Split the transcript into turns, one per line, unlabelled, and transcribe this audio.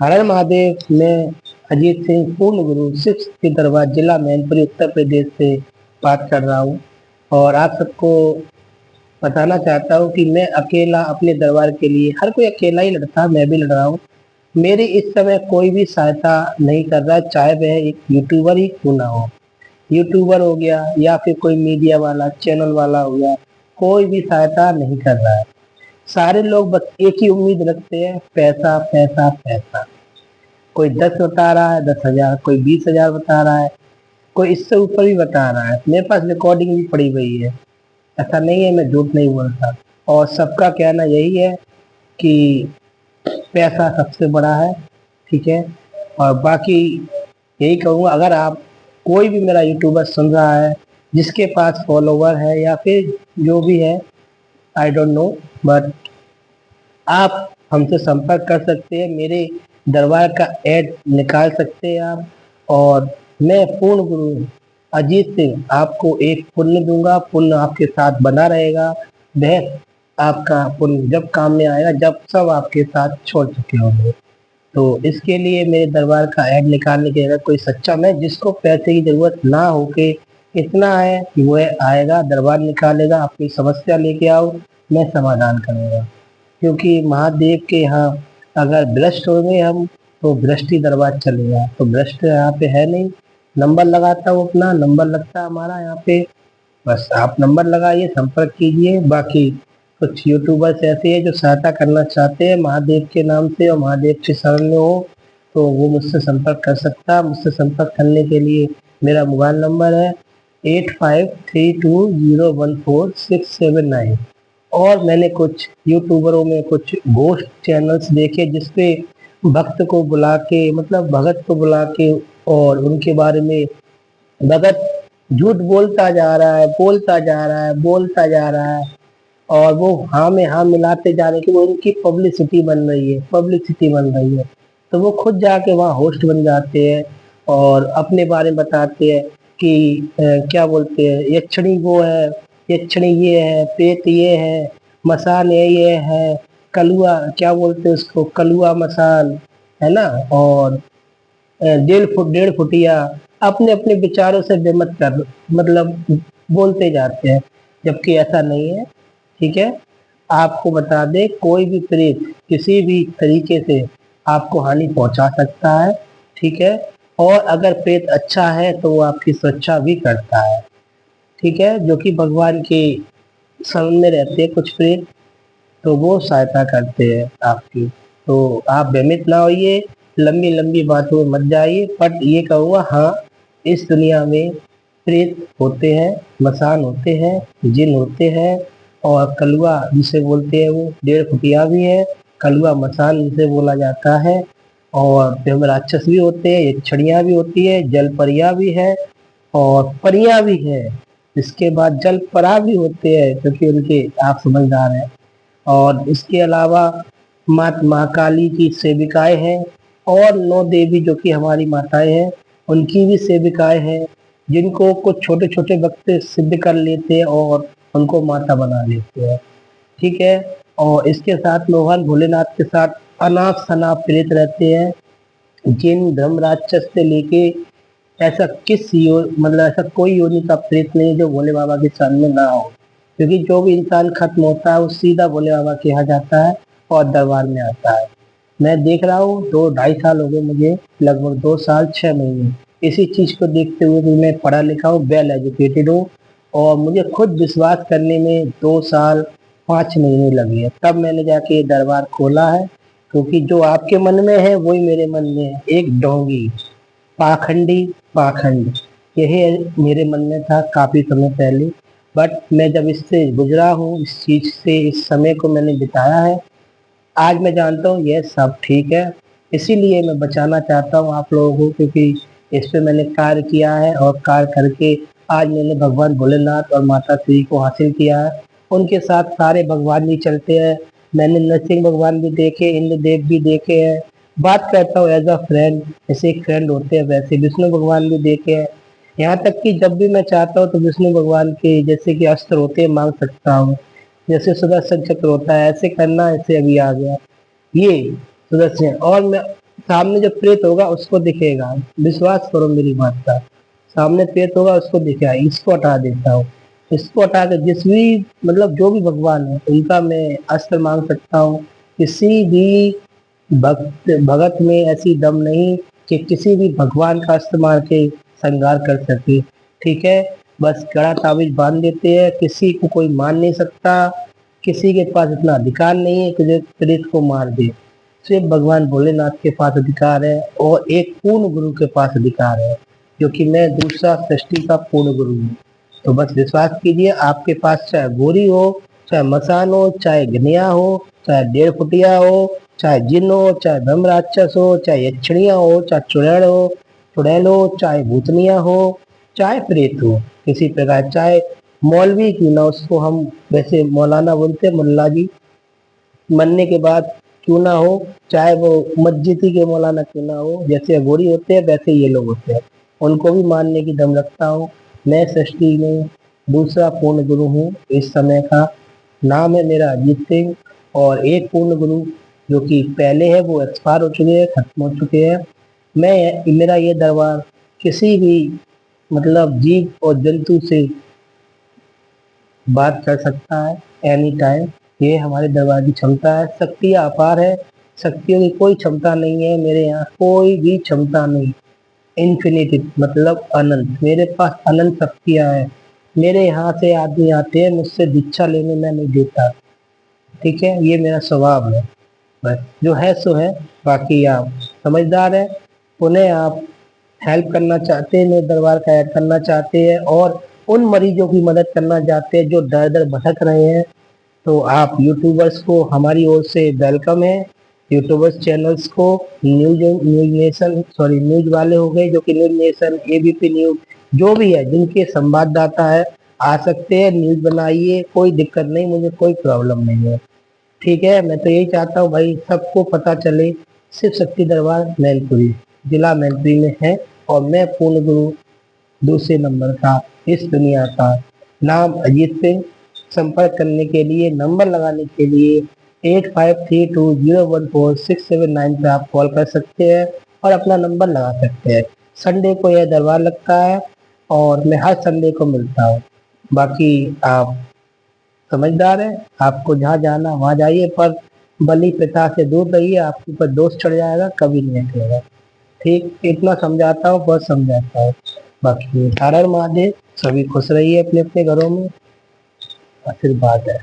हर हर महादेव। मैं अजीत सिंह पूर्ण गुरु सिक्स के दरबार जिला मैनपुरी उत्तर प्रदेश से बात कर रहा हूँ। और आप सबको बताना चाहता हूँ कि मैं अकेला अपने दरबार के लिए, हर कोई अकेला ही लड़ता है, मैं भी लड़ रहा हूँ। मेरी इस समय कोई भी सहायता नहीं कर रहा है, चाहे वह एक यूट्यूबर ही क्यों ना हो। यूट्यूबर हो गया या फिर कोई मीडिया वाला चैनल वाला हो गया, कोई भी सहायता नहीं कर रहा है। सारे लोग बस एक ही उम्मीद रखते हैं, पैसा पैसा पैसा। कोई 10 बता रहा है, 10,000, कोई 20,000 बता रहा है, कोई इससे ऊपर भी बता रहा है। मेरे पास रिकॉर्डिंग भी पड़ी हुई है, ऐसा नहीं है, मैं झूठ नहीं बोलता। और सबका कहना यही है कि पैसा सबसे बड़ा है, ठीक है। और बाकी यही कहूँगा, अगर आप कोई भी मेरा यूट्यूबर सुन रहा है जिसके पास फॉलोवर है या फिर जो भी है, आई डोंट नो, बट आप हमसे संपर्क कर सकते हैं, मेरे दरबार का ऐड निकाल सकते हैं आप। और मैं पूर्ण गुरु अजीत सिंह आपको एक पुण्य दूंगा, पुण्य आपके साथ बना रहेगा। वह आपका पुण्य जब काम में आएगा, जब सब आपके साथ छोड़ चुके होंगे। तो इसके लिए मेरे दरबार का ऐड निकालने के, अगर कोई सच्चा, मैं जिसको पैसे की जरूरत ना हो के इतना है कि वह आएगा, दरबार निकालेगा, अपनी समस्या लेके आओ, मैं समाधान करूँगा। क्योंकि महादेव के यहाँ अगर भ्रष्ट होंगे हम, तो भ्रष्ट ही दरबार चलेगा, तो भ्रष्ट यहाँ पे है नहीं। नंबर लगाता हूँ, अपना नंबर लगता है हमारा यहाँ पे, बस आप नंबर लगाइए, संपर्क कीजिए। बाकी कुछ यूट्यूबर्स ऐसे हैं जो सहायता करना चाहते हैं महादेव के नाम से और महादेव के शरण में हो, तो वो मुझसे संपर्क कर सकता है। मुझसे संपर्क करने के लिए मेरा मोबाइल नंबर है 8532014679। और मैंने कुछ यूट्यूबरों में कुछ घोस्ट चैनल्स देखे जिसपे भक्त को बुला के, मतलब भगत को बुला के, और उनके बारे में भगत झूठ बोलता जा रहा है, बोलता जा रहा है, बोलता जा रहा है, और वो हाँ में हाँ मिलाते जा रहे हैं कि वो उनकी पब्लिसिटी बन रही है, पब्लिसिटी बन रही है। तो वो खुद जाके वहाँ होस्ट बन जाते हैं और अपने बारे में बताते हैं कि क्या बोलते हैं, यक्षिणी वो है, यक्षिणी ये है, प्रेत ये है, मसान ये है, कलुआ क्या बोलते हैं उसको, कलुआ मसान, है ना। और 1.5 फुटिया अपने अपने विचारों से बेमत कर, मतलब बोलते जाते हैं, जबकि ऐसा नहीं है, ठीक है। आपको बता दें, कोई भी प्रेत किसी भी तरीके से आपको हानि पहुंचा सकता है, ठीक है। और अगर प्रेत अच्छा है तो वो आपकी सुरक्षा भी करता है, ठीक है। जो कि भगवान के शरण में रहते हैं कुछ प्रेत, तो वो सहायता करते हैं आपकी। तो आप भ्रमित ना होइए, लंबी लंबी बातों में मत जाइए, बट ये कहूँगा, हाँ, इस दुनिया में प्रेत होते हैं, मसान होते हैं, जिन होते हैं, और कलुआ जिसे बोलते हैं वो 1.5 फुटिया भी है, कलुआ मसान जिसे बोला जाता है। और ब्रह्म राक्षस भी होते हैं, यक्षिणियाँ भी होती है, जल परियाँ भी है, और परियाँ भी है। इसके बाद जल परा भी होते हैं, क्योंकि उनके आप समझदार हैं। और इसके अलावा माँ महाकाली की सेविकाएं हैं, और 9 देवी जो कि हमारी माताएं हैं, उनकी भी सेविकाएं हैं, जिनको कुछ छोटे छोटे भक्त सिद्ध कर लेते हैं और उनको माता बना लेते हैं, ठीक है। और इसके साथ में भगवान भोलेनाथ के साथ अनाप शनाप प्रेत रहते हैं, जिन धर्म राक्षस से लेके ऐसा मतलब ऐसा कोई योनि का प्रेत नहीं जो भोले बाबा के सामने ना हो। क्योंकि जो भी इंसान खत्म होता है वो सीधा भोले बाबा के यहाँ जाता है और दरबार में आता है। मैं देख रहा हूँ, 2 ढाई साल हो गए मुझे, लगभग 2 साल 6 महीने, इसी चीज को देखते हुए कि मैं पढ़ा लिखा हूँ, वेल एजुकेटेड हूँ, और मुझे खुद विश्वास करने में 2 साल 5 महीने लगे हैं, तब मैंने जाके ये दरबार खोला है। क्योंकि जो आपके मन में है वही मेरे मन में है, एक ढोंगी, पाखंडी, पाखंड, यही मेरे मन में था काफी समय पहले। बट मैं जब इससे गुजरा हूँ, इस चीज से, इस समय को मैंने बिताया है, आज मैं जानता हूँ ये सब ठीक है। इसीलिए मैं बचाना चाहता हूँ आप लोगों को, क्योंकि इस पे मैंने कार्य किया है, और कार्य करके आज मैंने भगवान भोलेनाथ और माता श्री को हासिल किया है। उनके साथ सारे भगवान भी चलते हैं, मैंने नरसिंह भगवान भी देखे, इंद्र देव भी देखे हैं। बात करता हूँ एज अ फ्रेंड, जैसे एक फ्रेंड होते हैं वैसे विष्णु भगवान भी देखे हैं। यहाँ तक कि जब भी मैं चाहता हूँ तो विष्णु भगवान के जैसे कि अस्त्र होते हैं मांग सकता हूँ, जैसे सुदर्शन चक्र होता है, ऐसे करना, ऐसे अभी आ गया ये सुदर्शन। और मैं सामने जो प्रेत होगा उसको दिखेगा, विश्वास करो मेरी बात का, सामने प्रेत होगा उसको दिखेगा, इसको हटा देता हूँ। इसको हटा के जिस भी मतलब जो भी भगवान है उनका मैं अस्त्र मांग सकता हूँ। किसी भी भगत में ऐसी दम नहीं कि किसी भी भगवान का अस्त्र मार के संहार कर सके। ठीक है, बस कड़ा ताबीज बांध देते हैं, किसी को कोई मान नहीं सकता, किसी के पास इतना अधिकार नहीं है कि जो प्रेत को मार दे। सिर्फ भगवान भोलेनाथ के पास अधिकार है और एक पूर्ण गुरु के पास अधिकार है, क्योंकि मैं दूसरा सृष्टि का पूर्ण गुरु हूँ। तो बस विश्वास कीजिए, आपके पास चाहे गोरी हो, चाहे मसान हो, चाहे गनिया हो, चाहे 1.5 फुटिया हो, चाहे जिन हो, चाहे ब्रह्म राक्षस हो, चाहे यक्षिणिया हो, चाहे चुड़ैल हो, चाहे भूतनिया हो, चाहे प्रेत हो, किसी प्रकार, चाहे मौलवी क्यों ना, उसको हम वैसे मौलाना बोलते हैं, मुल्ला जी, मरने के बाद क्यों ना हो, चाहे वो मस्जिदी के मौलाना क्यों ना हो, जैसे अघोरी होते हैं वैसे ये लोग होते हैं, उनको भी मानने की दम रखता हूँ। मैं सृष्टि में दूसरा पूर्ण गुरु हूँ इस समय का। नाम है मेरा अजीत सिंह, और एक पूर्ण गुरु जो कि पहले है वो एक्सपायर हो चुके हैं, खत्म हो चुके हैं। मेरा ये दरबार किसी भी मतलब जीव और जंतु से बात कर सकता है एनी टाइम। ये हमारे दरबार की क्षमता है, शक्तियाँ अपार है, शक्तियों की कोई क्षमता नहीं है मेरे यहाँ, कोई भी क्षमता नहीं। इन्फिनिटी मतलब अनंत, मेरे पास अनंत शक्तियाँ हैं। मेरे यहाँ से आदमी आते हैं, मुझसे दीक्षा लेने मैं नहीं देता। ठीक है, ये मेरा स्वभाव है। बस जो है सो है, बाकी आप समझदार है। पुनः आप हेल्प करना चाहते हैं, मेरे दरबार का ऐड करना चाहते हैं और उन मरीजों की मदद करना चाहते हैं जो दर दर भटक रहे हैं, तो आप यूट्यूबर्स को हमारी ओर से वेलकम है। यूट्यूबर्स चैनल्स को, न्यूज नेशन, सॉरी न्यूज वाले हो गए जो कि न्यूज नेशन, एबीपी न्यूज, जो भी है जिनके संवाददाता है, आ सकते हैं, न्यूज बनाइए, कोई दिक्कत नहीं, मुझे कोई प्रॉब्लम नहीं है। ठीक है, मैं तो यही चाहता हूँ भाई सबको पता चले, शिव शक्ति दरबार मैनपुरी, जिला मैनपुरी में है, और मैं पूर्ण गुरु दूसरे नंबर का इस दुनिया का। नाम अजीत सिंह। संपर्क करने के लिए, नंबर लगाने के लिए 8532014679 पे आप कॉल कर सकते हैं और अपना नंबर लगा सकते हैं। संडे को यह दरबार लगता है और मैं हर संडे को मिलता हूँ। बाकी आप समझदार है, आपको जहाँ जाना वहाँ जाइए, पर बलि प्रथा से दूर रहिए, आपके ऊपर दोष चढ़ जाएगा, कभी नहीं हटेगा। ठीक, इतना समझाता हूँ, बहुत समझाता हूँ। बाकी हर हर महादेव, सभी खुश रहिए अपने अपने घरों में, आशीर्वाद है।